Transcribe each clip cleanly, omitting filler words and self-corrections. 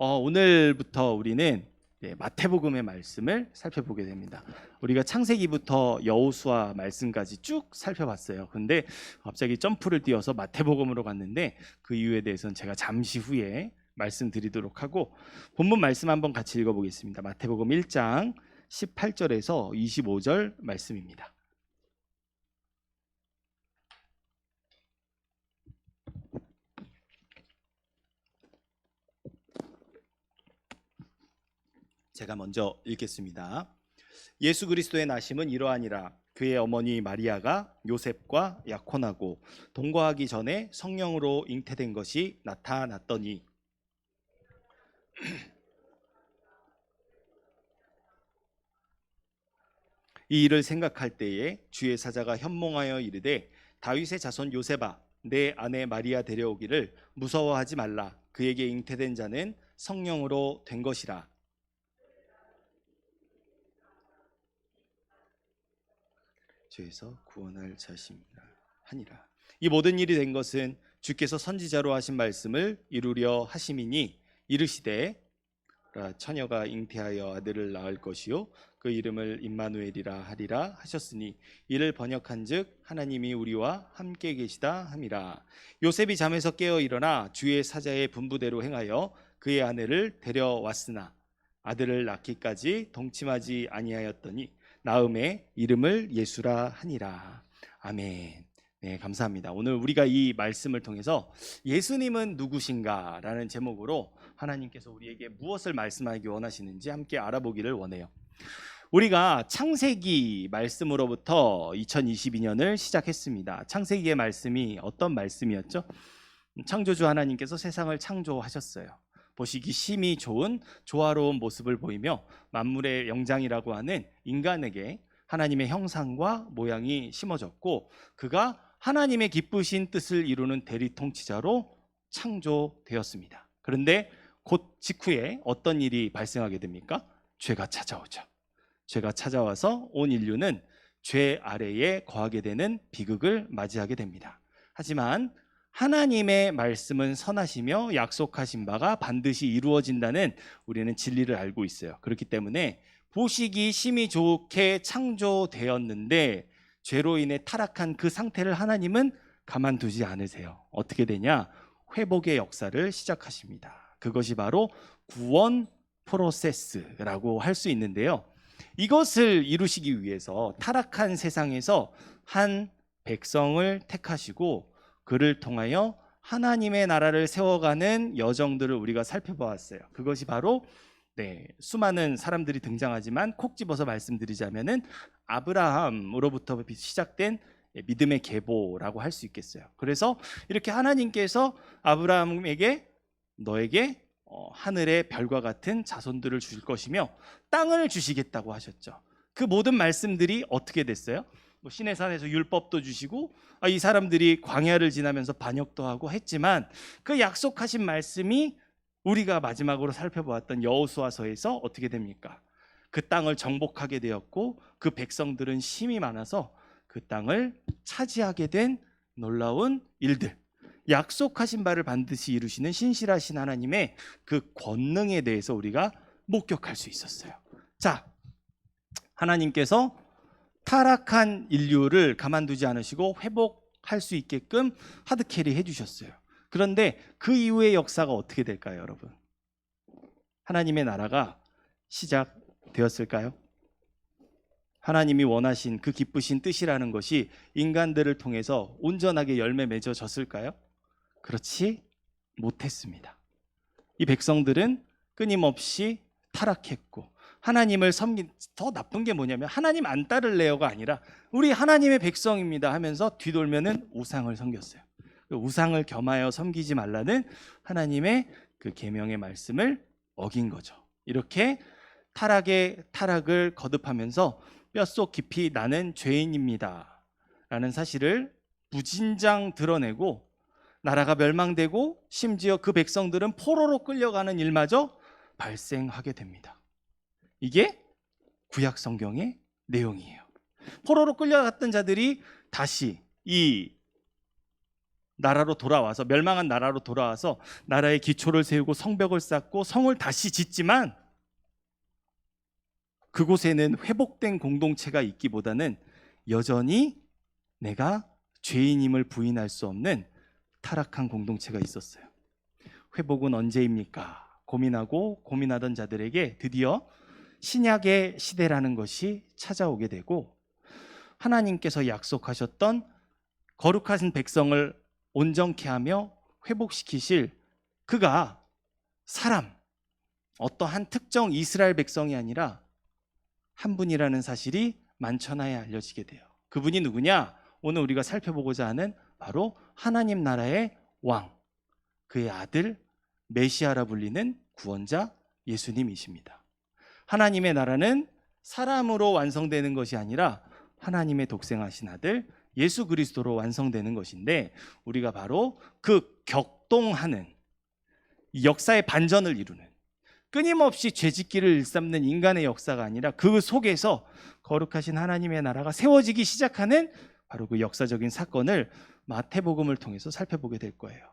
오늘부터 우리는 마태복음의 말씀을 살펴보게 됩니다. 우리가 창세기부터 여호수아 말씀까지 쭉 살펴봤어요. 근데 갑자기 점프를 뛰어서 마태복음으로 갔는데 그 이유에 대해서는 제가 잠시 후에 말씀드리도록 하고, 본문 말씀 한번 같이 읽어보겠습니다. 마태복음 1장 18절에서 25절 말씀입니다. 제가 먼저 읽겠습니다. 예수 그리스도의 나심은 이러하니라. 그의 어머니 마리아가 요셉과 약혼하고 동거하기 전에 성령으로 잉태된 것이 나타났더니 이 일을 생각할 때에 주의 사자가 현몽하여 이르되, 다윗의 자손 요셉아, 내 아내 마리아 데려오기를 무서워하지 말라. 그에게 잉태된 자는 성령으로 된 것이라. 죄에서 구원할 자심이라 하니라. 이 모든 일이 된 것은 주께서 선지자로 하신 말씀을 이루려 하심이니, 이르시되 처녀가 잉태하여 아들을 낳을 것이요 그 이름을 임마누엘이라 하리라 하셨으니, 이를 번역한즉 하나님이 우리와 함께 계시다 함이라. 요셉이 잠에서 깨어 일어나 주의 사자의 분부대로 행하여 그의 아내를 데려왔으나 아들을 낳기까지 동침하지 아니하였더니 나음의 이름을 예수라 하니라. 아멘. 네, 감사합니다. 오늘 우리가 이 말씀을 통해서 예수님은 누구신가 라는 제목으로 하나님께서 우리에게 무엇을 말씀하기 원하시는지 함께 알아보기를 원해요. 우리가 창세기 말씀으로부터 2022년을 시작했습니다. 창세기의 말씀이 어떤 말씀이었죠? 창조주 하나님께서 세상을 창조하셨어요. 보시기 심히 좋은 조화로운 모습을 보이며 만물의 영장이라고 하는 인간에게 하나님의 형상과 모양이 심어졌고, 그가 하나님의 기쁘신 뜻을 이루는 대리통치자로 창조되었습니다. 그런데 곧 직후에 어떤 일이 발생하게 됩니까? 죄가 찾아오죠. 죄가 찾아와서 온 인류는 죄 아래에 거하게 되는 비극을 맞이하게 됩니다. 하지만 하나님의 말씀은 선하시며 약속하신 바가 반드시 이루어진다는 우리는 진리를 알고 있어요. 그렇기 때문에 보시기 심히 좋게 창조되었는데 죄로 인해 타락한 그 상태를 하나님은 가만두지 않으세요. 어떻게 되냐? 회복의 역사를 시작하십니다. 그것이 바로 구원 프로세스라고 할 수 있는데요. 이것을 이루시기 위해서 타락한 세상에서 한 백성을 택하시고 그를 통하여 하나님의 나라를 세워가는 여정들을 우리가 살펴보았어요. 그것이 바로 수많은 사람들이 등장하지만 콕 집어서 말씀드리자면은 아브라함으로부터 시작된 믿음의 계보라고 할 수 있겠어요. 그래서 이렇게 하나님께서 아브라함에게 너에게 하늘의 별과 같은 자손들을 주실 것이며 땅을 주시겠다고 하셨죠. 그 모든 말씀들이 어떻게 됐어요? 시내산에서 율법도 주시고 이 사람들이 광야를 지나면서 반역도 하고 했지만, 그 약속하신 말씀이 우리가 마지막으로 살펴보았던 여호수아서에서 어떻게 됩니까? 그 땅을 정복하게 되었고 그 백성들은 힘이 많아서 그 땅을 차지하게 된 놀라운 일들, 약속하신 바를 반드시 이루시는 신실하신 하나님의 그 권능에 대해서 우리가 목격할 수 있었어요. 자, 하나님께서 타락한 인류를 가만두지 않으시고 회복할 수 있게끔 하드캐리 해주셨어요. 그런데 그 이후의 역사가 어떻게 될까요, 여러분? 하나님의 나라가 시작되었을까요? 하나님이 원하신 그 기쁘신 뜻이라는 것이 인간들을 통해서 온전하게 열매 맺어졌을까요? 그렇지 못했습니다. 이 백성들은 끊임없이 타락했고, 하나님을 섬긴, 더 나쁜 게 뭐냐면 하나님 안 따를래요가 아니라 우리 하나님의 백성입니다 하면서 뒤돌면은 우상을 섬겼어요. 우상을 겸하여 섬기지 말라는 하나님의 그 계명의 말씀을 어긴 거죠. 이렇게 타락의 타락을 거듭하면서 뼛속 깊이 나는 죄인입니다 라는 사실을 무진장 드러내고, 나라가 멸망되고 심지어 그 백성들은 포로로 끌려가는 일마저 발생하게 됩니다. 이게 구약 성경의 내용이에요. 포로로 끌려갔던 자들이 다시 이 나라로 돌아와서, 멸망한 나라로 돌아와서 나라의 기초를 세우고 성벽을 쌓고 성을 다시 짓지만 그곳에는 회복된 공동체가 있기보다는 여전히 내가 죄인임을 부인할 수 없는 타락한 공동체가 있었어요. 회복은 언제입니까? 고민하던 자들에게 드디어 신약의 시대라는 것이 찾아오게 되고, 하나님께서 약속하셨던 거룩하신 백성을 온전케 하며 회복시키실 그가 사람, 어떠한 특정 이스라엘 백성이 아니라 한 분이라는 사실이 만천하에 알려지게 돼요. 그분이 누구냐? 오늘 우리가 살펴보고자 하는 바로 하나님 나라의 왕, 그의 아들 메시아라 불리는 구원자 예수님이십니다. 하나님의 나라는 사람으로 완성되는 것이 아니라 하나님의 독생하신 아들 예수 그리스도로 완성되는 것인데, 우리가 바로 그 격동하는 역사의 반전을 이루는, 끊임없이 죄짓기를 일삼는 인간의 역사가 아니라 그 속에서 거룩하신 하나님의 나라가 세워지기 시작하는 바로 그 역사적인 사건을 마태복음을 통해서 살펴보게 될 거예요.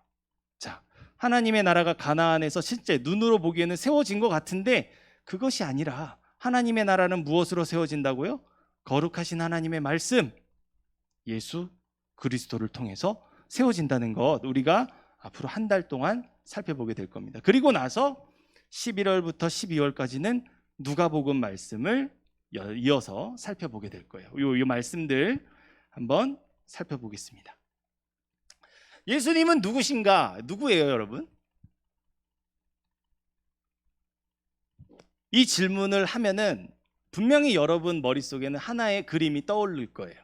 자, 하나님의 나라가 가나안에서 실제 눈으로 보기에는 세워진 것 같은데 그것이 아니라 하나님의 나라는 무엇으로 세워진다고요? 거룩하신 하나님의 말씀, 예수 그리스도를 통해서 세워진다는 것, 우리가 앞으로 한 달 동안 살펴보게 될 겁니다. 그리고 나서 11월부터 12월까지는 누가복음 말씀을 이어서 살펴보게 될 거예요. 이 말씀들 한번 살펴보겠습니다. 예수님은 누구신가? 누구예요, 여러분? 이 질문을 하면은 분명히 여러분 머릿속에는 하나의 그림이 떠오를 거예요.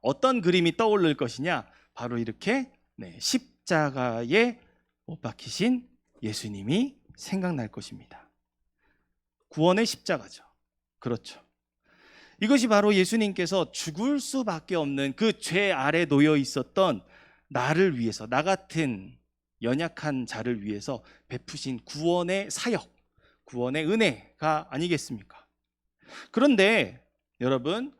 어떤 그림이 떠오를 것이냐? 바로 이렇게 십자가에 못 박히신 예수님이 생각날 것입니다. 구원의 십자가죠. 그렇죠. 이것이 바로 예수님께서 죽을 수밖에 없는 그 죄 아래 놓여 있었던 나를 위해서, 나 같은 연약한 자를 위해서 베푸신 구원의 사역, 구원의 은혜가 아니겠습니까? 그런데 여러분,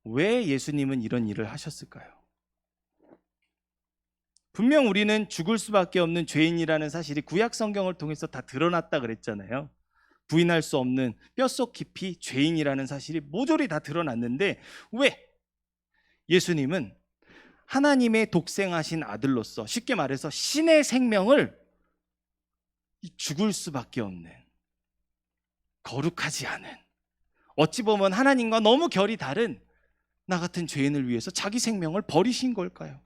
왜 예수님은 이런 일을 하셨을까요? 분명 우리는 죽을 수밖에 없는 죄인이라는 사실이 구약 성경을 통해서 다 드러났다 그랬잖아요. 부인할 수 없는 뼛속 깊이 죄인이라는 사실이 모조리 다 드러났는데, 왜 예수님은 하나님의 독생하신 아들로서, 쉽게 말해서 신의 생명을 죽을 수밖에 없는, 거룩하지 않은, 어찌 보면 하나님과 너무 결이 다른 나 같은 죄인을 위해서 자기 생명을 버리신 걸까요?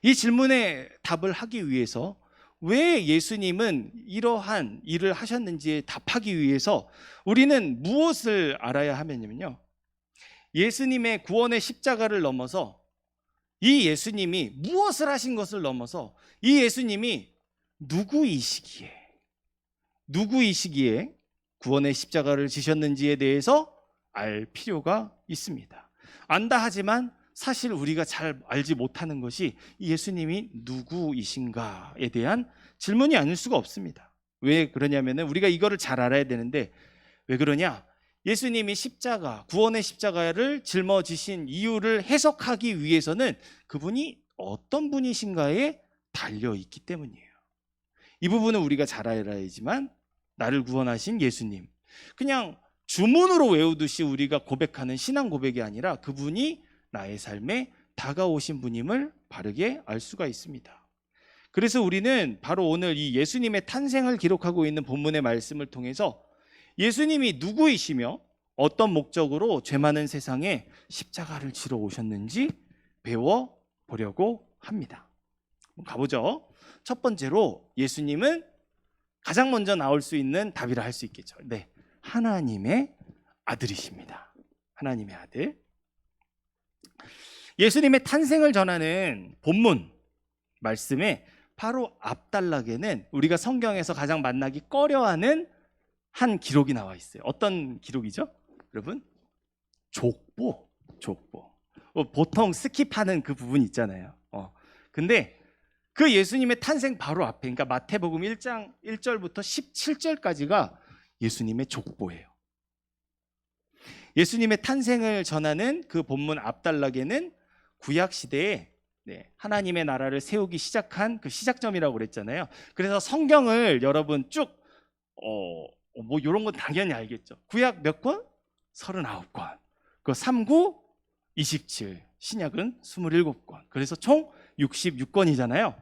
이 질문에 답을 하기 위해서, 왜 예수님은 이러한 일을 하셨는지에 답하기 위해서 우리는 무엇을 알아야 하면요, 예수님의 구원의 십자가를 넘어서 이 예수님이 무엇을 하신 것을 넘어서 이 예수님이 누구이시기에 구원의 십자가를 지셨는지에 대해서 알 필요가 있습니다. 안다 하지만 사실 우리가 잘 알지 못하는 것이 예수님이 누구이신가에 대한 질문이 아닐 수가 없습니다. 왜 그러냐면 우리가 이거를 잘 알아야 되는데, 왜 그러냐? 예수님이 십자가, 구원의 십자가를 짊어지신 이유를 해석하기 위해서는 그분이 어떤 분이신가에 달려있기 때문이에요. 이 부분은 우리가 잘 알아야지만, 나를 구원하신 예수님, 그냥 주문으로 외우듯이 우리가 고백하는 신앙 고백이 아니라 그분이 나의 삶에 다가오신 분임을 바르게 알 수가 있습니다. 그래서 우리는 바로 오늘 이 예수님의 탄생을 기록하고 있는 본문의 말씀을 통해서 예수님이 누구이시며 어떤 목적으로 죄 많은 세상에 십자가를 지러 오셨는지 배워보려고 합니다. 가보죠. 첫 번째로 예수님은 가장 먼저 나올 수 있는 답이라 할 수 있겠죠. 네, 하나님의 아들이십니다. 하나님의 아들. 예수님의 탄생을 전하는 본문 말씀에 바로 앞단락에는 우리가 성경에서 가장 만나기 꺼려하는 한 기록이 나와 있어요. 어떤 기록이죠? 여러분, 족보. 보통 스킵하는 그 부분 있잖아요. 근데 그 예수님의 탄생 바로 앞에, 그러니까 마태복음 1장 1절부터 17절까지가 예수님의 족보예요. 예수님의 탄생을 전하는 그 본문 앞단락에는 구약 시대에 네, 하나님의 나라를 세우기 시작한 그 시작점이라고 그랬잖아요. 그래서 성경을 여러분 쭉 뭐 이런 건 당연히 알겠죠. 구약 몇 권? 39권. 그 39, 27. 신약은 27권. 그래서 총 66권이잖아요.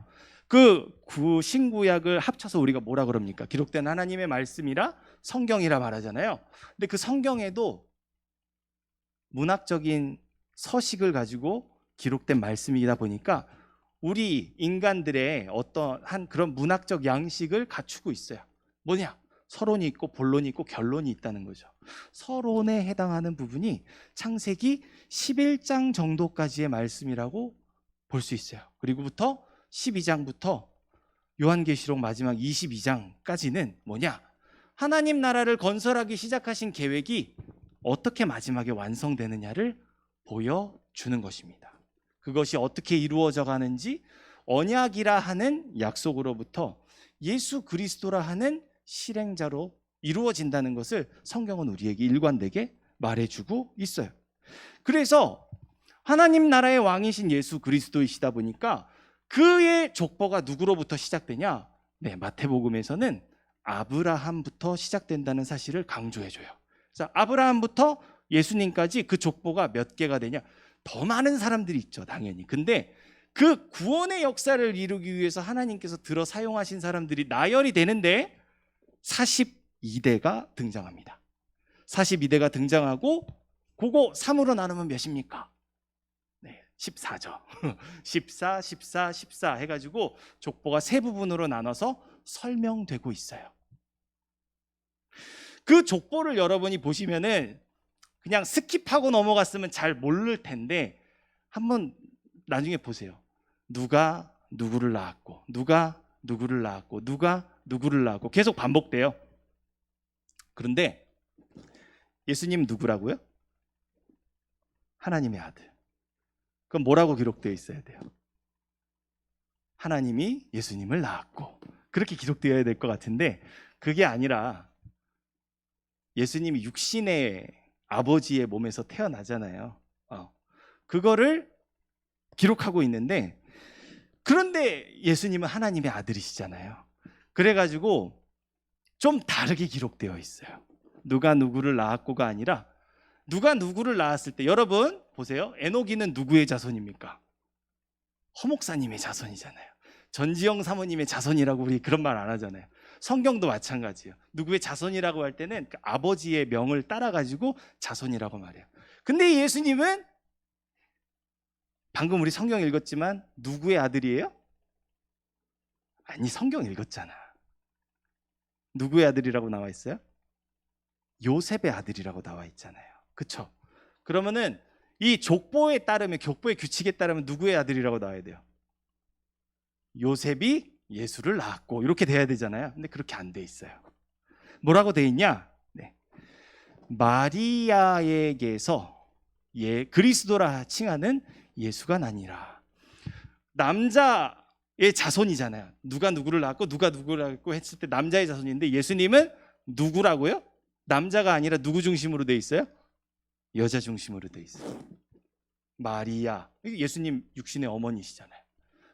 그 신구약을 합쳐서 우리가 뭐라 그럽니까? 기록된 하나님의 말씀이라 성경이라 말하잖아요. 근데 그 성경에도 문학적인 서식을 가지고 기록된 말씀이다 보니까 우리 인간들의 어떠한 그런 문학적 양식을 갖추고 있어요. 뭐냐? 서론이 있고 본론이 있고 결론이 있다는 거죠. 서론에 해당하는 부분이 창세기 11장 정도까지의 말씀이라고 볼 수 있어요. 그리고부터 12장부터 요한계시록 마지막 22장까지는 뭐냐? 하나님 나라를 건설하기 시작하신 계획이 어떻게 마지막에 완성되느냐를 보여주는 것입니다. 그것이 어떻게 이루어져 가는지 언약이라 하는 약속으로부터 예수 그리스도라 하는 실행자로 이루어진다는 것을 성경은 우리에게 일관되게 말해주고 있어요. 그래서 하나님 나라의 왕이신 예수 그리스도이시다 보니까 그의 족보가 누구로부터 시작되냐? 네, 마태복음에서는 아브라함부터 시작된다는 사실을 강조해줘요. 그래서 아브라함부터 예수님까지 그 족보가 몇 개가 되냐? 더 많은 사람들이 있죠, 당연히. 근데 그 구원의 역사를 이루기 위해서 하나님께서 들어 사용하신 사람들이 나열이 되는데 42대가 등장합니다. 42대가 등장하고 그거 3으로 나누면 몇입니까? 네, 14죠. 14, 14, 14 해가지고 족보가 세 부분으로 나눠서 설명되고 있어요. 그 족보를 여러분이 보시면은 그냥 스킵하고 넘어갔으면 잘 모를 텐데 한번 나중에 보세요. 누가 누구를 낳았고 누가 누구를 낳았고 누가 누구를 낳았고 계속 반복돼요. 그런데 예수님 누구라고요? 하나님의 아들. 그럼 뭐라고 기록되어 있어야 돼요? 하나님이 예수님을 낳았고. 그렇게 기록되어야 될 것 같은데 그게 아니라 예수님이 육신의 아버지의 몸에서 태어나잖아요. 그거를 기록하고 있는데 그런데 예수님은 하나님의 아들이시잖아요. 그래가지고 좀 다르게 기록되어 있어요. 누가 누구를 낳았고가 아니라 누가 누구를 낳았을 때 여러분 보세요. 에녹이는 누구의 자손입니까? 허목사님의 자손이잖아요. 전지영 사모님의 자손이라고 우리 그런 말 안 하잖아요. 성경도 마찬가지예요. 누구의 자손이라고 할 때는 그 아버지의 명을 따라가지고 자손이라고 말해요. 근데 예수님은 방금 우리 성경 읽었지만 누구의 아들이에요? 아니, 성경 읽었잖아. 누구의 아들이라고 나와 있어요? 요셉의 아들이라고 나와 있잖아요. 그렇죠? 그러면은 이 족보에 따르면 족보의 규칙에 따르면 누구의 아들이라고 나와야 돼요? 요셉이 예수를 낳았고 이렇게 돼야 되잖아요. 근데 그렇게 안 돼 있어요. 뭐라고 돼 있냐? 네. 마리아에게서 그리스도라 칭하는 예수가 나니라. 남자의 자손이잖아요. 누가 누구를 낳았고 누가 누구를 낳았고 했을 때 남자의 자손인데 예수님은 누구라고요? 남자가 아니라 누구 중심으로 돼 있어요? 여자 중심으로 돼 있어요. 마리아. 예수님 육신의 어머니시잖아요.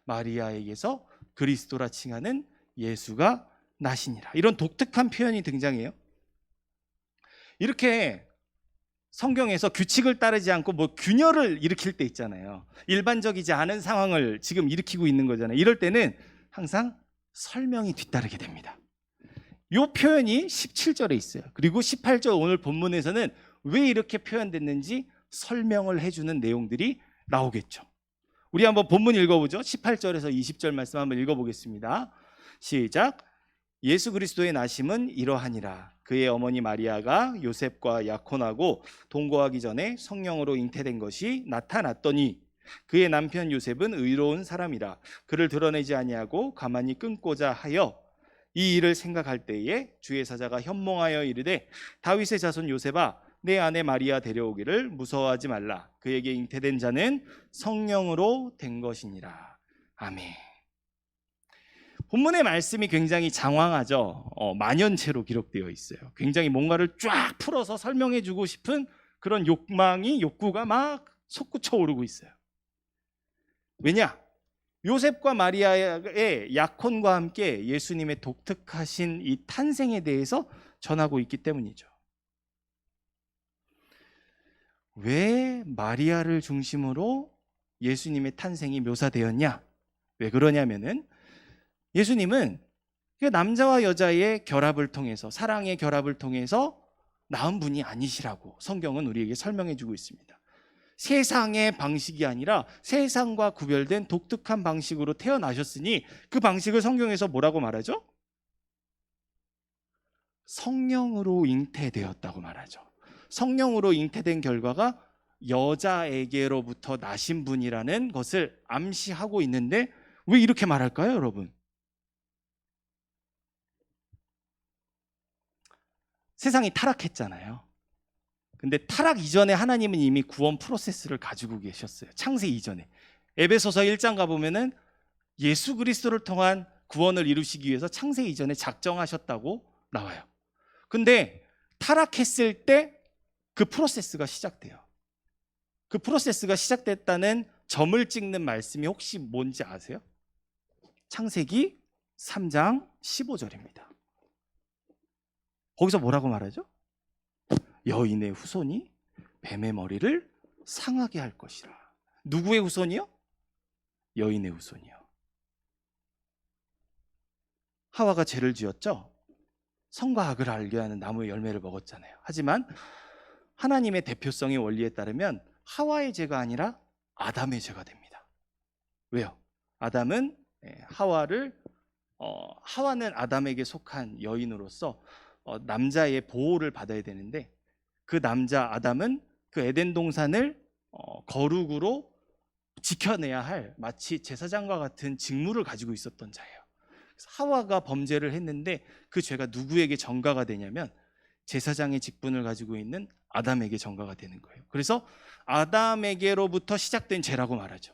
마리아에게서 그리스도라 칭하는 예수가 나시니라. 이런 독특한 표현이 등장해요. 이렇게 성경에서 규칙을 따르지 않고 뭐 균열을 일으킬 때 있잖아요. 일반적이지 않은 상황을 지금 일으키고 있는 거잖아요. 이럴 때는 항상 설명이 뒤따르게 됩니다. 이 표현이 17절에 있어요. 그리고 18절 오늘 본문에서는 왜 이렇게 표현됐는지 설명을 해주는 내용들이 나오겠죠. 우리 한번 본문 읽어보죠. 18절에서 20절 말씀 한번 읽어보겠습니다. 시작. 예수 그리스도의 나심은 이러하니라. 그의 어머니 마리아가 요셉과 약혼하고 동거하기 전에 성령으로 잉태된 것이 나타났더니 그의 남편 요셉은 의로운 사람이라 그를 드러내지 아니하고 가만히 끊고자 하여 이 일을 생각할 때에 주의 사자가 현몽하여 이르되 다윗의 자손 요셉아 내 아내 마리아 데려오기를 무서워하지 말라. 그에게 잉태된 자는 성령으로 된 것이니라. 아멘. 본문의 말씀이 굉장히 장황하죠. 만연체로 기록되어 있어요. 굉장히 뭔가를 쫙 풀어서 설명해주고 싶은 그런 욕구가 막 솟구쳐 오르고 있어요. 왜냐? 요셉과 마리아의 약혼과 함께 예수님의 독특하신 이 탄생에 대해서 전하고 있기 때문이죠. 왜 마리아를 중심으로 예수님의 탄생이 묘사되었냐? 왜 그러냐면은 예수님은 남자와 여자의 결합을 통해서, 사랑의 결합을 통해서 낳은 분이 아니시라고 성경은 우리에게 설명해 주고 있습니다. 세상의 방식이 아니라 세상과 구별된 독특한 방식으로 태어나셨으니 그 방식을 성경에서 뭐라고 말하죠? 성령으로 잉태되었다고 말하죠. 성령으로 잉태된 결과가 여자에게로부터 나신 분이라는 것을 암시하고 있는데 왜 이렇게 말할까요, 여러분? 세상이 타락했잖아요. 근데 타락 이전에 하나님은 이미 구원 프로세스를 가지고 계셨어요. 창세 이전에. 에베소서 1장 가보면은 예수 그리스도를 통한 구원을 이루시기 위해서 창세 이전에 작정하셨다고 나와요. 근데 타락했을 때 그 프로세스가 시작돼요. 그 프로세스가 시작됐다는 점을 찍는 말씀이 혹시 뭔지 아세요? 창세기 3장 15절입니다. 거기서 뭐라고 말하죠? 여인의 후손이 뱀의 머리를 상하게 할 것이라. 누구의 후손이요? 여인의 후손이요. 하와가 죄를 지었죠? 선과 악을 알게 하는 나무의 열매를 먹었잖아요. 하지만 하나님의 대표성의 원리에 따르면 하와의 죄가 아니라 아담의 죄가 됩니다. 왜요? 아담은 하와는 아담에게 속한 여인으로서 남자의 보호를 받아야 되는데 그 남자 아담은 그 에덴 동산을 거룩으로 지켜내야 할 마치 제사장과 같은 직무를 가지고 있었던 자예요. 그래서 하와가 범죄를 했는데 그 죄가 누구에게 전가가 되냐면 제사장의 직분을 가지고 있는 아담에게 전가가 되는 거예요. 그래서 아담에게로부터 시작된 죄라고 말하죠.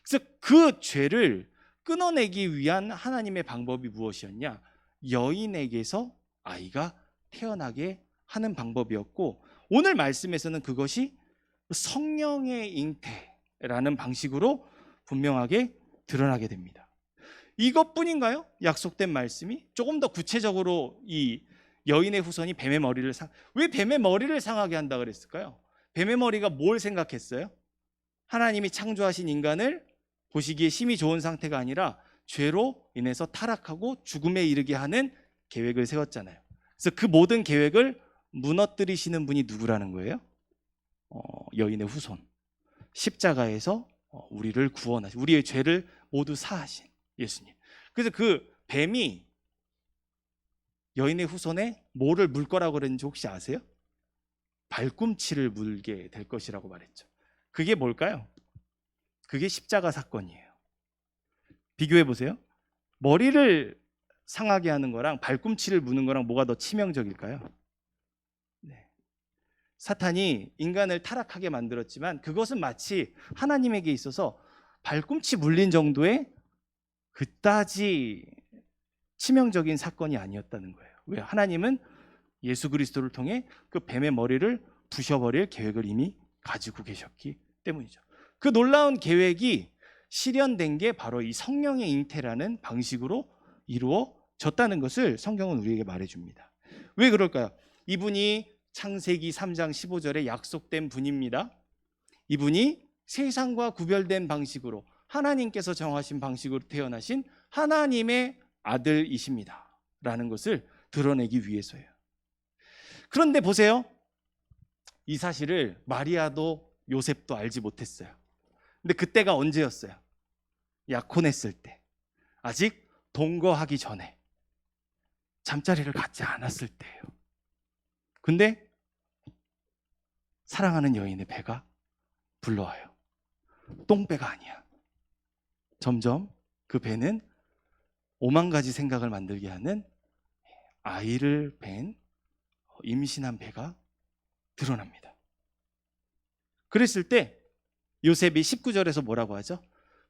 그래서 그 죄를 끊어내기 위한 하나님의 방법이 무엇이었냐? 여인에게서 아이가 태어나게 하는 방법이었고, 오늘 말씀에서는 그것이 성령의 잉태라는 방식으로 분명하게 드러나게 됩니다. 이것뿐인가요? 약속된 말씀이? 조금 더 구체적으로 이 여인의 후손이 뱀의 머리를 왜 뱀의 머리를 상하게 한다 그랬을까요? 뱀의 머리가 뭘 생각했어요? 하나님이 창조하신 인간을 보시기에 심히 좋은 상태가 아니라 죄로 인해서 타락하고 죽음에 이르게 하는 계획을 세웠잖아요. 그래서 그 모든 계획을 무너뜨리시는 분이 누구라는 거예요? 여인의 후손. 십자가에서 우리를 구원하신, 우리의 죄를 모두 사하신 예수님. 그래서 그 뱀이 여인의 후손에 뭐를 물 거라고 그랬는지 혹시 아세요? 발꿈치를 물게 될 것이라고 말했죠. 그게 뭘까요? 그게 십자가 사건이에요. 비교해 보세요. 머리를 상하게 하는 거랑 발꿈치를 무는 거랑 뭐가 더 치명적일까요? 네. 사탄이 인간을 타락하게 만들었지만 그것은 마치 하나님에게 있어서 발꿈치 물린 정도의 그다지 치명적인 사건이 아니었다는 거예요. 왜? 하나님은 예수 그리스도를 통해 그 뱀의 머리를 부셔버릴 계획을 이미 가지고 계셨기 때문이죠. 그 놀라운 계획이 실현된 게 바로 이 성령의 잉태라는 방식으로 이루어졌다는 것을 성경은 우리에게 말해줍니다. 왜 그럴까요? 이분이 창세기 3장 15절에 약속된 분입니다. 이분이 세상과 구별된 방식으로 하나님께서 정하신 방식으로 태어나신 하나님의 아들이십니다 라는 것을 드러내기 위해서예요. 그런데 보세요. 이 사실을 마리아도 요셉도 알지 못했어요. 근데 그때가 언제였어요? 약혼했을 때, 아직 동거하기 전에, 잠자리를 갖지 않았을 때예요. 근데 사랑하는 여인의 배가 불러와요. 똥배가 아니야. 점점 그 배는 오만 가지 생각을 만들게 하는 아이를 뵌 임신한 배가 드러납니다. 그랬을 때 요셉이 19절에서 뭐라고 하죠?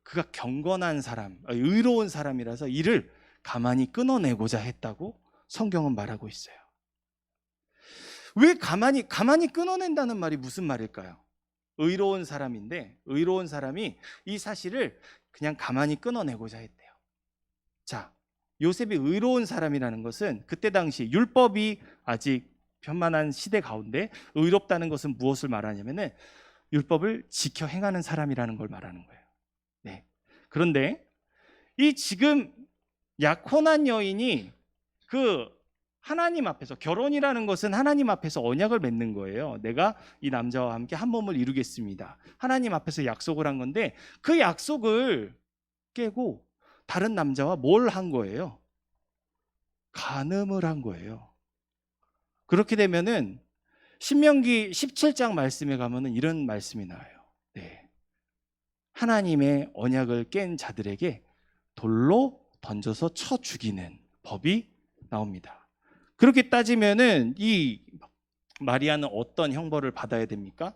그가 경건한 사람, 의로운 사람이라서 이를 가만히 끊어내고자 했다고 성경은 말하고 있어요. 왜 가만히 끊어낸다는 말이 무슨 말일까요? 의로운 사람인데 의로운 사람이 이 사실을 그냥 가만히 끊어내고자 했대요. 자, 요셉이 의로운 사람이라는 것은 그때 당시 율법이 아직 편만한 시대 가운데 의롭다는 것은 무엇을 말하냐면은 율법을 지켜 행하는 사람이라는 걸 말하는 거예요. 네. 그런데 이 지금 약혼한 여인이 그 하나님 앞에서, 결혼이라는 것은 하나님 앞에서 언약을 맺는 거예요. 내가 이 남자와 함께 한 몸을 이루겠습니다. 하나님 앞에서 약속을 한 건데 그 약속을 깨고 다른 남자와 뭘 한 거예요? 간음을 한 거예요. 그렇게 되면은 신명기 17장 말씀에 가면은 이런 말씀이 나와요. 네. 하나님의 언약을 깬 자들에게 돌로 던져서 쳐 죽이는 법이 나옵니다. 그렇게 따지면은 이 마리아는 어떤 형벌을 받아야 됩니까?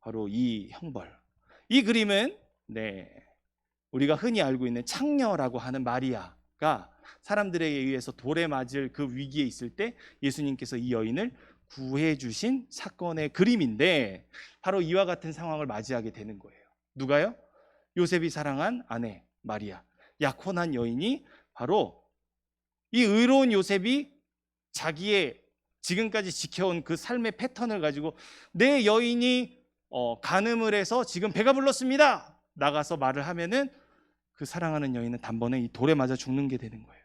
바로 이 형벌. 이 그림은 우리가 흔히 알고 있는 창녀라고 하는 마리아가 사람들에게 의해서 돌에 맞을 그 위기에 있을 때 예수님께서 이 여인을 구해 주신 사건의 그림인데, 바로 이와 같은 상황을 맞이하게 되는 거예요. 누가요? 요셉이 사랑한 아내 마리아, 약혼한 여인이 바로 이 의로운 요셉이 자기의 지금까지 지켜온 그 삶의 패턴을 가지고 내 여인이 간음을 해서 지금 배가 불렀습니다, 나가서 말을 하면은 그 사랑하는 여인은 단번에 이 돌에 맞아 죽는 게 되는 거예요.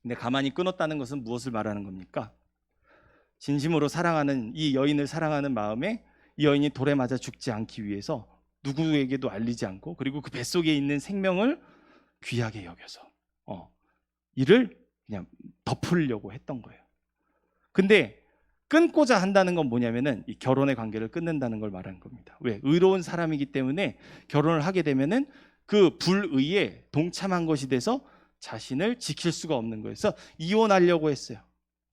근데 가만히 끊었다는 것은 무엇을 말하는 겁니까? 진심으로 사랑하는 이 여인을 사랑하는 마음에 이 여인이 돌에 맞아 죽지 않기 위해서 누구에게도 알리지 않고, 그리고 그 뱃속에 있는 생명을 귀하게 여겨서 이를 그냥 덮으려고 했던 거예요. 근데 끊고자 한다는 건 뭐냐면은 이 결혼의 관계를 끊는다는 걸 말하는 겁니다. 왜? 의로운 사람이기 때문에 결혼을 하게 되면은 그 불의에 동참한 것이 돼서 자신을 지킬 수가 없는 거예요. 그래서 이혼하려고 했어요.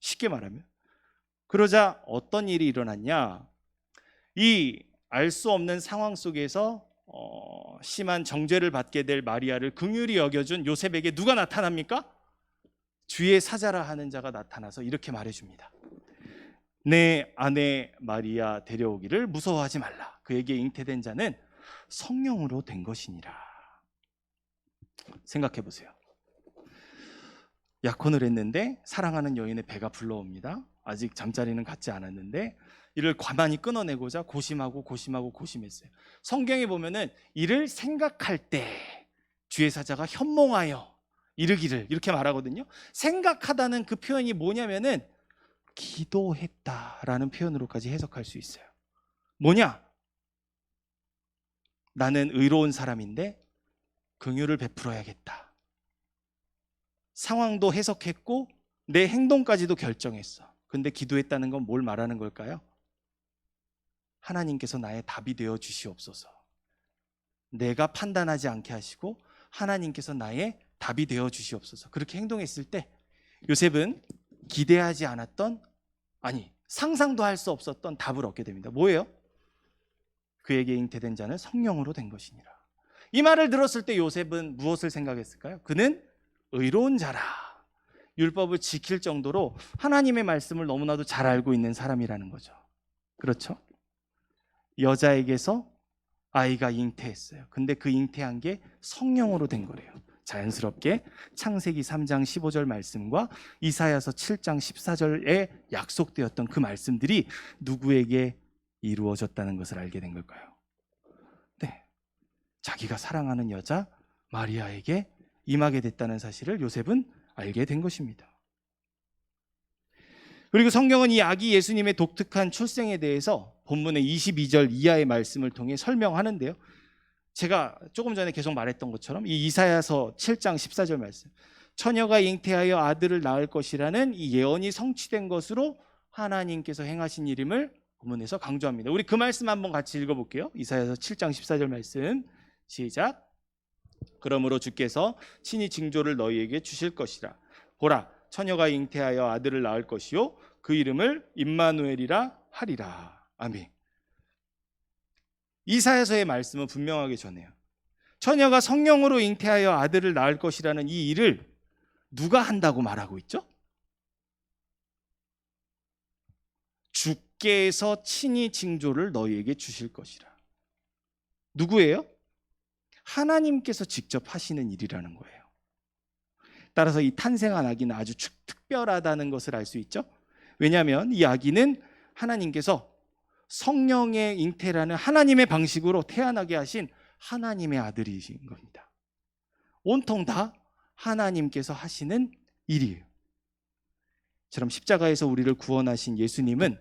쉽게 말하면. 그러자 어떤 일이 일어났냐? 이 알 수 없는 상황 속에서 심한 정죄를 받게 될 마리아를 긍휼히 여겨준 요셉에게 누가 나타납니까? 주의 사자라 하는 자가 나타나서 이렇게 말해줍니다. 내 아내 마리아 데려오기를 무서워하지 말라. 그에게 잉태된 자는 성령으로 된 것이니라. 생각해 보세요. 약혼을 했는데 사랑하는 여인의 배가 불러옵니다. 아직 잠자리는 갖지 않았는데 이를 가만히 끊어내고자 고심했어요. 성경에 보면은 이를 생각할 때 주의 사자가 현몽하여 이르기를, 이렇게 말하거든요. 생각하다는 그 표현이 뭐냐면은 기도했다라는 표현으로까지 해석할 수 있어요. 뭐냐? 나는 의로운 사람인데 긍휼을 베풀어야겠다. 상황도 해석했고 내 행동까지도 결정했어. 근데 기도했다는 건 뭘 말하는 걸까요? 하나님께서 나의 답이 되어 주시옵소서. 내가 판단하지 않게 하시고 하나님께서 나의 답이 되어 주시옵소서. 그렇게 행동했을 때 요셉은 기대하지 않았던, 상상도 할 수 없었던 답을 얻게 됩니다. 뭐예요? 그에게 잉태된 자는 성령으로 된 것이니라. 이 말을 들었을 때 요셉은 무엇을 생각했을까요? 그는 의로운 자라. 율법을 지킬 정도로 하나님의 말씀을 너무나도 잘 알고 있는 사람이라는 거죠. 그렇죠? 여자에게서 아이가 잉태했어요. 근데 그 잉태한 게 성령으로 된 거래요. 자연스럽게 창세기 3장 15절 말씀과 이사야서 7장 14절에 약속되었던 그 말씀들이 누구에게 이루어졌다는 것을 알게 된 걸까요? 네, 자기가 사랑하는 여자 마리아에게 임하게 됐다는 사실을 요셉은 알게 된 것입니다. 그리고 성경은 이 아기 예수님의 독특한 출생에 대해서 본문의 22절 이하의 말씀을 통해 설명하는데요. 제가 조금 전에 계속 말했던 것처럼 이 이사야서 7장 14절 말씀, 처녀가 잉태하여 아들을 낳을 것이라는 이 예언이 성취된 것으로 하나님께서 행하신 일임을 본문에서 강조합니다. 우리 그 말씀 한번 같이 읽어볼게요. 이사야서 7장 14절 말씀 시작. 그러므로 주께서 친히 징조를 너희에게 주실 것이라. 보라, 처녀가 잉태하여 아들을 낳을 것이요 그 이름을 임마누엘이라 하리라. 아멘. 이사야서의 말씀은 분명하게 전해요. 처녀가 성령으로 잉태하여 아들을 낳을 것이라는 이 일을 누가 한다고 말하고 있죠? 주께서 친히 징조를 너희에게 주실 것이라. 누구예요? 하나님께서 직접 하시는 일이라는 거예요. 따라서 이 탄생한 아기는 아주 특별하다는 것을 알 수 있죠. 왜냐하면 이 아기는 하나님께서 성령의 잉태라는 하나님의 방식으로 태어나게 하신 하나님의 아들이신 겁니다. 온통 다 하나님께서 하시는 일이에요. 처럼 십자가에서 우리를 구원하신 예수님은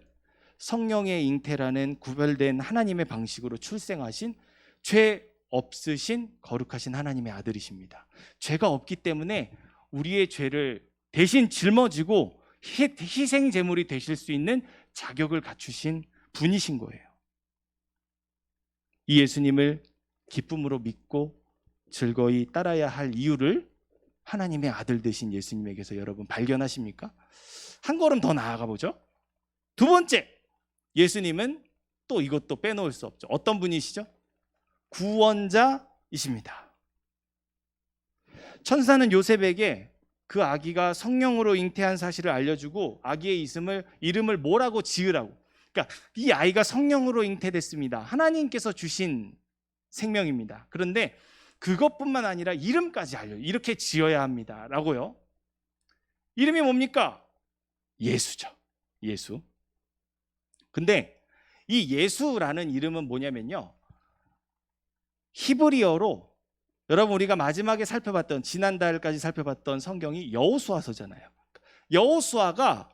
성령의 잉태라는 구별된 하나님의 방식으로 출생하신 죄 없으신 거룩하신 하나님의 아들이십니다. 죄가 없기 때문에 우리의 죄를 대신 짊어지고 희생 제물이 되실 수 있는 자격을 갖추신 분이신 거예요. 이 예수님을 기쁨으로 믿고 즐거이 따라야 할 이유를 하나님의 아들 되신 예수님에게서 여러분 발견하십니까? 한 걸음 더 나아가 보죠. 두 번째, 예수님은 또 이것도 빼놓을 수 없죠. 어떤 분이시죠? 구원자이십니다. 천사는 요셉에게 그 아기가 성령으로 잉태한 사실을 알려주고 아기의 이름을 뭐라고 지으라고. 그러니까 이 아이가 성령으로 잉태됐습니다. 하나님께서 주신 생명입니다. 그런데 그것뿐만 아니라 이름까지 알려요. 이렇게 지어야 합니다. 라고요. 이름이 뭡니까? 예수죠. 예수. 근데 이 예수라는 이름은 뭐냐면요, 히브리어로 여러분 우리가 마지막에 살펴봤던 지난달까지 살펴봤던 성경이 여호수아서잖아요. 여호수아가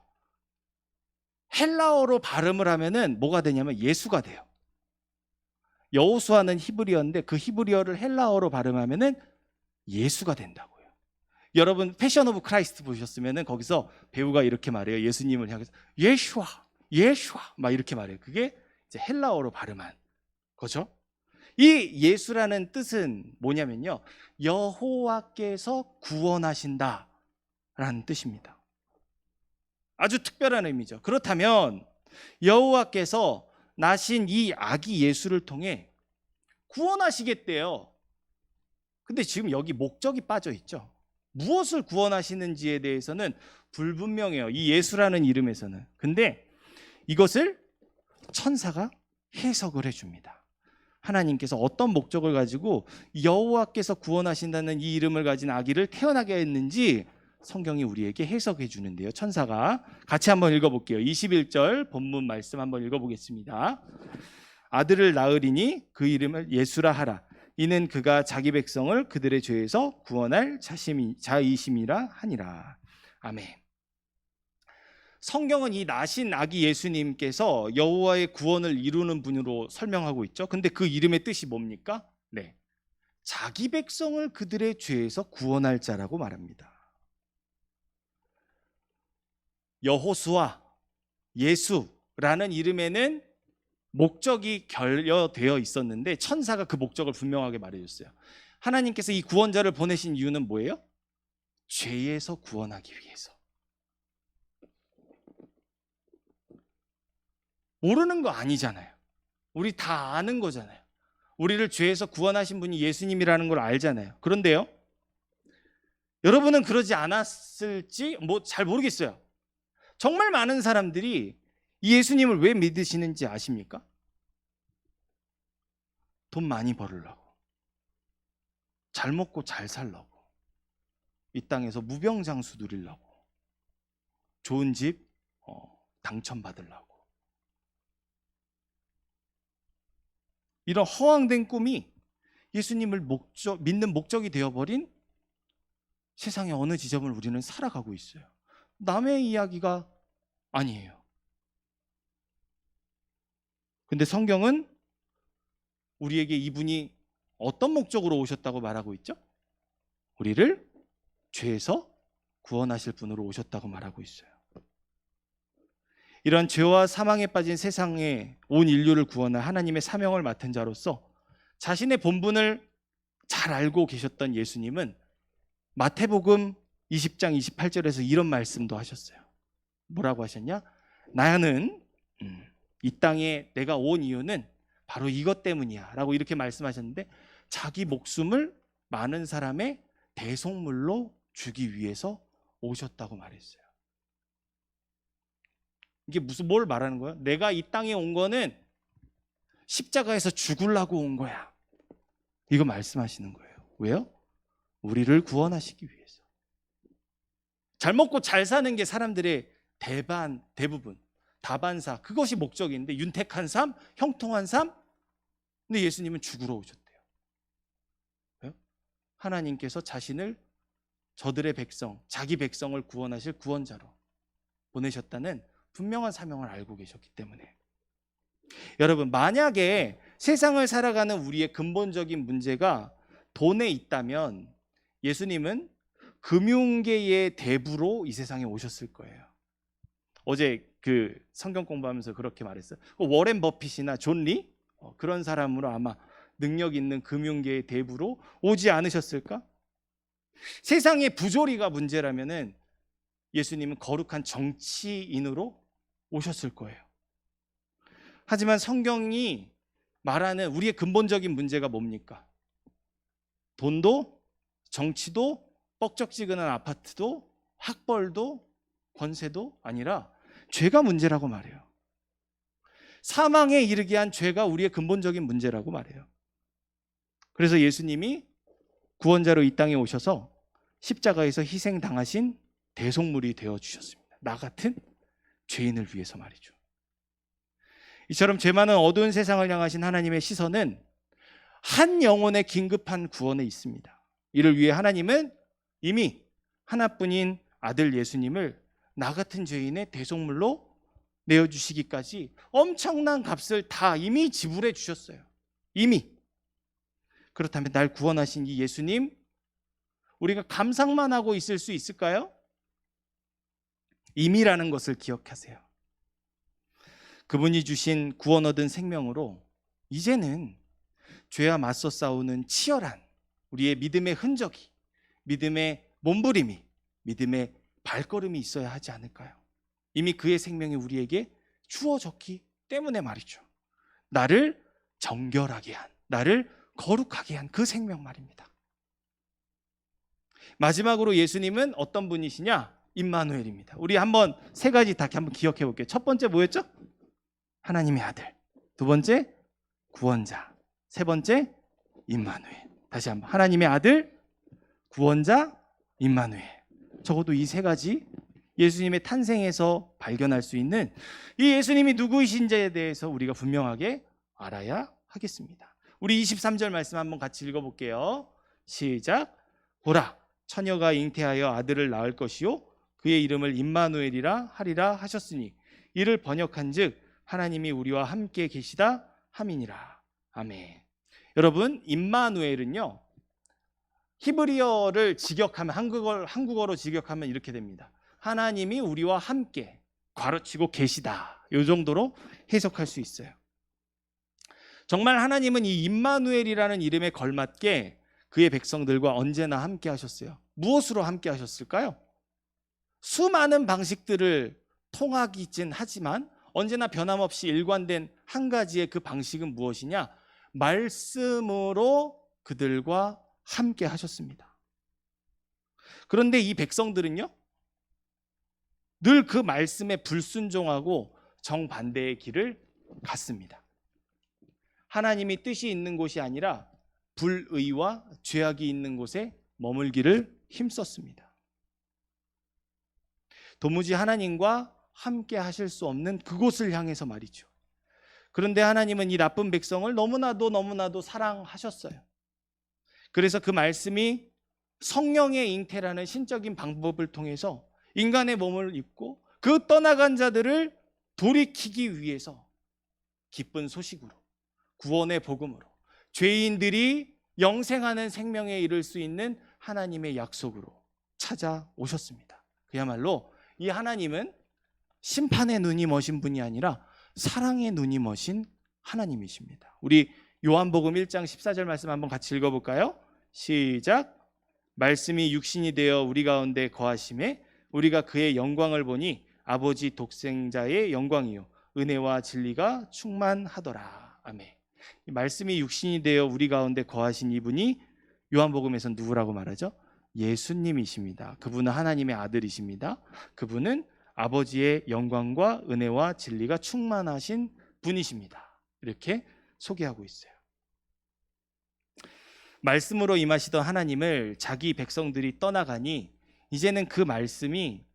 헬라어로 발음을 하면은 뭐가 되냐면 예수가 돼요. 여호수아는 히브리어인데 그 히브리어를 헬라어로 발음하면은 예수가 된다고요. 여러분 패션 오브 크라이스트 보셨으면은 거기서 배우가 이렇게 말해요. 예수님을 향해서 예슈아, 예슈아 막 이렇게 말해요. 그게 이제 헬라어로 발음한 거죠. 이 예수라는 뜻은 뭐냐면요, 여호와께서 구원하신다 라는 뜻입니다. 아주 특별한 의미죠. 그렇다면 여호와께서 나신 이 아기 예수를 통해 구원하시겠대요. 근데 지금 여기 목적이 빠져 있죠. 무엇을 구원하시는지에 대해서는 불분명해요. 이 예수라는 이름에서는. 근데 이것을 천사가 해석을 해줍니다. 하나님께서 어떤 목적을 가지고 여호와께서 구원하신다는 이 이름을 가진 아기를 태어나게 했는지 성경이 우리에게 해석해 주는데요. 천사가 같이 한번 읽어볼게요. 21절 본문 말씀 한번 읽어보겠습니다. 아들을 낳으리니 그 이름을 예수라 하라. 이는 그가 자기 백성을 그들의 죄에서 구원할 자이심이라 하니라. 아멘. 성경은 이 나신 아기 예수님께서 여호와의 구원을 이루는 분으로 설명하고 있죠. 근데 그 이름의 뜻이 뭡니까? 네, 자기 백성을 그들의 죄에서 구원할 자라고 말합니다. 여호수아, 예수라는 이름에는 목적이 결여되어 있었는데 천사가 그 목적을 분명하게 말해줬어요. 하나님께서 이 구원자를 보내신 이유는 뭐예요? 죄에서 구원하기 위해서. 모르는 거 아니잖아요. 우리 다 아는 거잖아요. 우리를 죄에서 구원하신 분이 예수님이라는 걸 알잖아요. 그런데요, 여러분은 그러지 않았을지 잘 모르겠어요. 정말 많은 사람들이 이 예수님을 왜 믿으시는지 아십니까? 돈 많이 벌으려고, 잘 먹고 잘 살려고, 이 땅에서 무병장수 누리려고, 좋은 집 당첨받으려고. 이런 허황된 꿈이 예수님을 믿는 목적이 되어버린 세상의 어느 지점을 우리는 살아가고 있어요. 남의 이야기가 아니에요. 근데 성경은 우리에게 이분이 어떤 목적으로 오셨다고 말하고 있죠? 우리를 죄에서 구원하실 분으로 오셨다고 말하고 있어요. 이런 죄와 사망에 빠진 세상에 온 인류를 구원할 하나님의 사명을 맡은 자로서 자신의 본분을 잘 알고 계셨던 예수님은 마태복음 20장 28절에서 이런 말씀도 하셨어요. 뭐라고 하셨냐? 나는 이 땅에 내가 온 이유는 바로 이것 때문이야 라고 이렇게 말씀하셨는데, 자기 목숨을 많은 사람의 대속물로 주기 위해서 오셨다고 말했어요. 이게 뭘 말하는 거야? 내가 이 땅에 온 거는 십자가에서 죽으려고 온 거야. 이거 말씀하시는 거예요. 왜요? 우리를 구원하시기 위해서. 잘 먹고 잘 사는 게 사람들의 대부분 다반사, 그것이 목적인데, 윤택한 삶, 형통한 삶. 근데 예수님은 죽으러 오셨대요. 왜요? 하나님께서 자신을 저들의 백성, 자기 백성을 구원하실 구원자로 보내셨다는 분명한 사명을 알고 계셨기 때문에. 여러분, 만약에 세상을 살아가는 우리의 근본적인 문제가 돈에 있다면 예수님은 금융계의 대부로 이 세상에 오셨을 거예요. 어제 그 성경 공부하면서 그렇게 말했어요. 워렌 버핏이나 존 리, 그런 사람으로 아마 능력 있는 금융계의 대부로 오지 않으셨을까? 세상의 부조리가 문제라면은 예수님은 거룩한 정치인으로 오셨을 거예요. 하지만 성경이 말하는 우리의 근본적인 문제가 뭡니까? 돈도, 정치도, 뻑적지근한 아파트도, 학벌도, 권세도 아니라 죄가 문제라고 말해요. 사망에 이르게 한 죄가 우리의 근본적인 문제라고 말해요. 그래서 예수님이 구원자로 이 땅에 오셔서 십자가에서 희생당하신 대속물이 되어주셨습니다. 나 같은 죄인을 위해서 말이죠. 이처럼 죄 많은 어두운 세상을 향하신 하나님의 시선은 한 영혼의 긴급한 구원에 있습니다. 이를 위해 하나님은 이미 하나뿐인 아들 예수님을 나 같은 죄인의 대속물로 내어주시기까지 엄청난 값을 다 이미 지불해 주셨어요. 이미. 그렇다면 날 구원하신 이 예수님, 우리가 감상만 하고 있을 수 있을까요? 이미라는 것을 기억하세요. 그분이 주신 구원 얻은 생명으로 이제는 죄와 맞서 싸우는 치열한 우리의 믿음의 흔적이, 믿음의 몸부림이, 믿음의 발걸음이 있어야 하지 않을까요? 이미 그의 생명이 우리에게 주어졌기 때문에 말이죠. 나를 정결하게 한, 나를 거룩하게 한 그 생명 말입니다. 마지막으로 예수님은 어떤 분이시냐? 임마누엘입니다. 우리 한번 세 가지 다 한번 기억해 볼게요. 첫 번째 뭐였죠? 하나님의 아들. 두 번째 구원자. 세 번째 임마누엘. 다시 한번 하나님의 아들, 구원자, 임마누엘. 적어도 이 세 가지 예수님의 탄생에서 발견할 수 있는 이 예수님이 누구이신지에 대해서 우리가 분명하게 알아야 하겠습니다. 우리 23절 말씀 한번 같이 읽어볼게요. 시작. 보라, 처녀가 잉태하여 아들을 낳을 것이요 그의 이름을 임마누엘이라 하리라 하셨으니 이를 번역한즉 하나님이 우리와 함께 계시다 함이니라. 아멘. 여러분, 임마누엘은요, 히브리어를 직역하면, 한국어로 직역하면 이렇게 됩니다. 하나님이 우리와 함께 괄호치고 계시다. 이 정도로 해석할 수 있어요. 정말 하나님은 이 임마누엘이라는 이름에 걸맞게 그의 백성들과 언제나 함께 하셨어요. 무엇으로 함께 하셨을까요? 수많은 방식들을 통하긴 하지만 언제나 변함없이 일관된 한 가지의 그 방식은 무엇이냐? 말씀으로 그들과 함께 하셨습니다. 그런데 이 백성들은요, 늘 그 말씀에 불순종하고 정반대의 길을 갔습니다. 하나님이 뜻이 있는 곳이 아니라 불의와 죄악이 있는 곳에 머물기를 힘썼습니다. 도무지 하나님과 함께 하실 수 없는 그곳을 향해서 말이죠. 그런데 하나님은 이 나쁜 백성을 너무나도 사랑하셨어요. 그래서 그 말씀이 성령의 잉태라는 신적인 방법을 통해서 인간의 몸을 입고 그 떠나간 자들을 돌이키기 위해서 기쁜 소식으로, 구원의 복음으로, 죄인들이 영생하는 생명에 이를 수 있는 하나님의 약속으로 찾아오셨습니다. 그야말로 이 하나님은 심판의 눈이 머신 분이 아니라 사랑의 눈이 머신 하나님이십니다. 우리 요한복음 1장 14절 말씀 한번 같이 읽어볼까요? 시작. 말씀이 육신이 되어 우리 가운데 거하심에 우리가 그의 영광을 보니 아버지 독생자의 영광이요 은혜와 진리가 충만하더라. 아멘. 이 말씀이 육신이 되어 우리 가운데 거하신 이분이 요한복음에서는 누구라고 말하죠? 예수님이십니다. 그분은 하나님의 아들이십니다. 그분은 아버지의 영광과 은혜와 진리가 충만하신 분이십니다. 이렇게 소개하고 있어요. 말씀으로 임하시던 하나님을 자기 백성들이 떠나가니 이제는 그 말씀이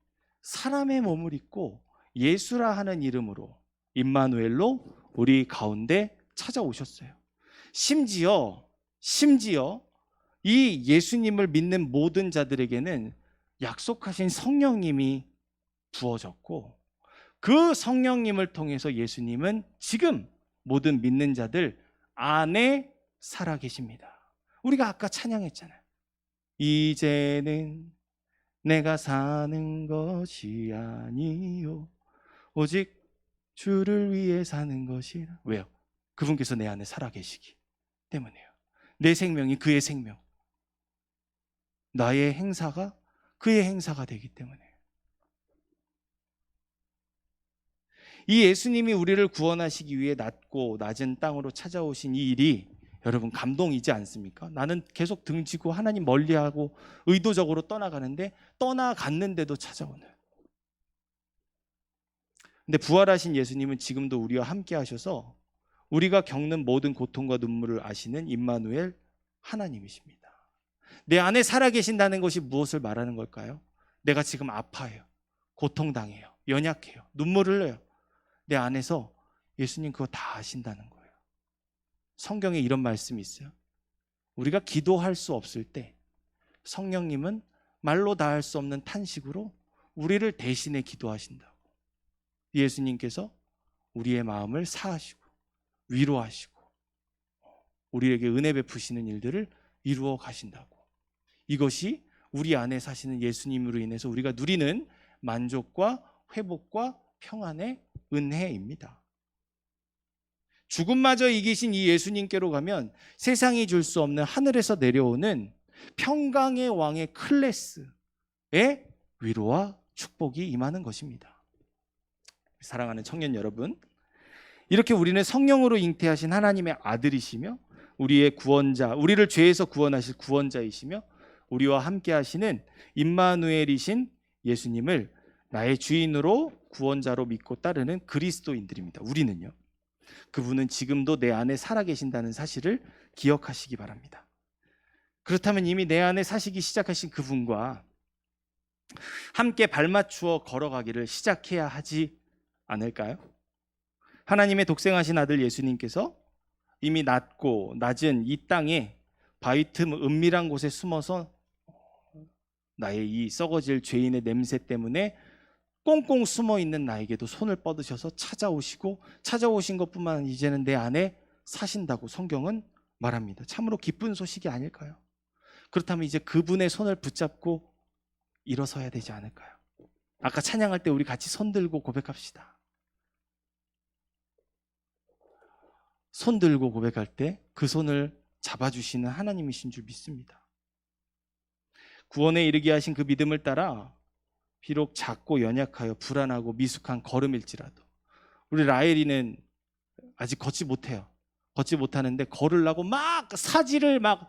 사람의 몸을 입고 예수라 하는 이름으로 임마누엘로 우리 가운데 찾아오셨어요. 심지어 이 예수님을 믿는 모든 자들에게는 약속하신 성령님이 부어졌고, 그 성령님을 통해서 예수님은 지금 모든 믿는 자들 안에 살아계십니다. 우리가 아까 찬양했잖아요. 이제는 내가 사는 것이 아니요 오직 주를 위해 사는 것이라. 왜요? 그분께서 내 안에 살아계시기 때문에요. 내 생명이 그의 생명, 나의 행사가 그의 행사가 되기 때문에. 이 예수님이 우리를 구원하시기 위해 낮고 낮은 땅으로 찾아오신 이 일이 여러분 감동이지 않습니까? 나는 계속 등지고 하나님 멀리하고 의도적으로 떠나가는데 떠나갔는데도 찾아오는. 근데 부활하신 예수님은 지금도 우리와 함께 하셔서 우리가 겪는 모든 고통과 눈물을 아시는 임마누엘 하나님이십니다. 내 안에 살아계신다는 것이 무엇을 말하는 걸까요? 내가 지금 아파요, 고통당해요, 연약해요, 눈물 흘려요. 내 안에서 예수님 그거 다 아신다는 거예요. 성경에 이런 말씀이 있어요. 우리가 기도할 수 없을 때 성령님은 말로 다 할 수 없는 탄식으로 우리를 대신해 기도하신다고. 예수님께서 우리의 마음을 사하시고 위로하시고 우리에게 은혜 베푸시는 일들을 이루어 가신다고. 이것이 우리 안에 사시는 예수님으로 인해서 우리가 누리는 만족과 회복과 평안의 은혜입니다. 죽음마저 이기신 이 예수님께로 가면 세상이 줄 수 없는 하늘에서 내려오는 평강의 왕의 클래스의 위로와 축복이 임하는 것입니다. 사랑하는 청년 여러분, 이렇게 우리는 성령으로 잉태하신 하나님의 아들이시며 우리의 구원자, 우리를 죄에서 구원하실 구원자이시며 우리와 함께 하시는 임마누엘이신 예수님을 나의 주인으로 구원자로 믿고 따르는 그리스도인들입니다. 우리는요. 그분은 지금도 내 안에 살아계신다는 사실을 기억하시기 바랍니다. 그렇다면 이미 내 안에 사시기 시작하신 그분과 함께 발맞추어 걸어가기를 시작해야 하지 않을까요? 하나님의 독생하신 아들 예수님께서 이미 낮고 낮은 이 땅에 바위 틈 은밀한 곳에 숨어서 나의 이 썩어질 죄인의 냄새 때문에 꽁꽁 숨어 있는 나에게도 손을 뻗으셔서 찾아오시고 찾아오신 것뿐만 아니라 이제는 내 안에 사신다고 성경은 말합니다. 참으로 기쁜 소식이 아닐까요? 그렇다면 이제 그분의 손을 붙잡고 일어서야 되지 않을까요? 아까 찬양할 때 우리 같이 손 들고 고백합시다. 손 들고 고백할 때 그 손을 잡아주시는 하나님이신 줄 믿습니다. 구원에 이르게 하신 그 믿음을 따라 비록 작고 연약하여 불안하고 미숙한 걸음일지라도, 우리 라엘이는 아직 걷지 못해요. 걷지 못하는데 걸으려고 막 사지를 막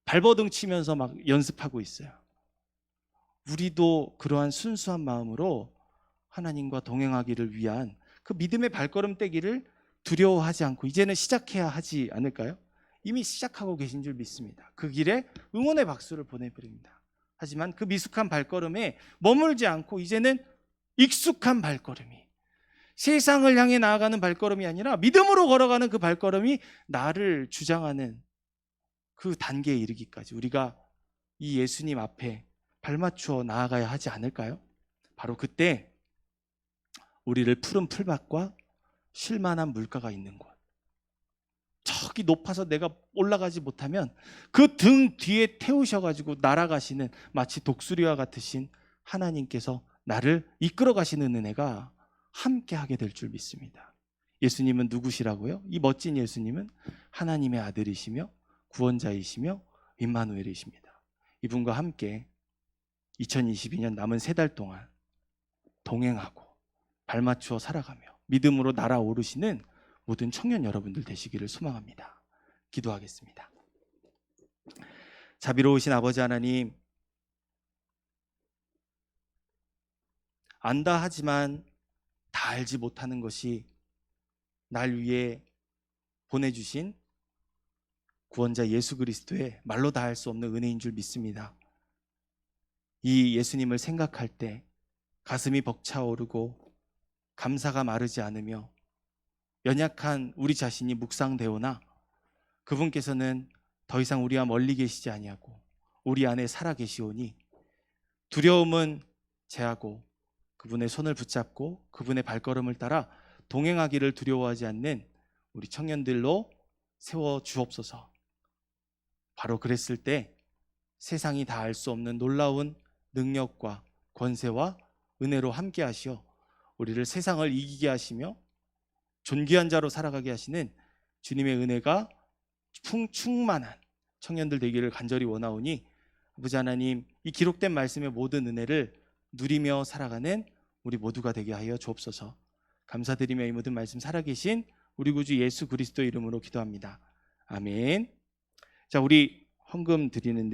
발버둥 치면서 막 연습하고 있어요. 우리도 그러한 순수한 마음으로 하나님과 동행하기를 위한 그 믿음의 발걸음 떼기를 두려워하지 않고 이제는 시작해야 하지 않을까요? 이미 시작하고 계신 줄 믿습니다. 그 길에 응원의 박수를 보내드립니다. 하지만 그 미숙한 발걸음에 머물지 않고 이제는 익숙한 발걸음이, 세상을 향해 나아가는 발걸음이 아니라 믿음으로 걸어가는 그 발걸음이 나를 주장하는 그 단계에 이르기까지 우리가 이 예수님 앞에 발맞추어 나아가야 하지 않을까요? 바로 그때 우리를 푸른 풀밭과 쉴만한 물가가 있는 곳, 저기 높아서 내가 올라가지 못하면 그 등 뒤에 태우셔가지고 날아가시는 마치 독수리와 같으신 하나님께서 나를 이끌어 가시는 은혜가 함께 하게 될 줄 믿습니다. 예수님은 누구시라고요? 이 멋진 예수님은 하나님의 아들이시며 구원자이시며 임마누엘이십니다. 이분과 함께 2022년 남은 3달 동안 동행하고 발맞추어 살아가며 믿음으로 날아오르시는 모든 청년 여러분들 되시기를 소망합니다. 기도하겠습니다. 자비로우신 아버지 하나님, 안다 하지만 다 알지 못하는 것이 날 위해 보내주신 구원자 예수 그리스도의 말로 다 할 수 없는 은혜인 줄 믿습니다. 이 예수님을 생각할 때 가슴이 벅차오르고 감사가 마르지 않으며 연약한 우리 자신이 묵상되오나 그분께서는 더 이상 우리와 멀리 계시지 아니하고 우리 안에 살아 계시오니 두려움은 제하고 그분의 손을 붙잡고 그분의 발걸음을 따라 동행하기를 두려워하지 않는 우리 청년들로 세워 주옵소서. 바로 그랬을 때 세상이 다 알 수 없는 놀라운 능력과 권세와 은혜로 함께 하시어 우리를 세상을 이기게 하시며 존귀한 자로 살아가게 하시는 주님의 은혜가 충만한 청년들 되기를 간절히 원하오니 아버지 하나님, 이 기록된 말씀의 모든 은혜를 누리며 살아가는 우리 모두가 되게 하여 주옵소서. 감사드리며 이 모든 말씀 살아계신 우리 구주 예수 그리스도 이름으로 기도합니다. 아멘. 자, 우리 헌금 드리는데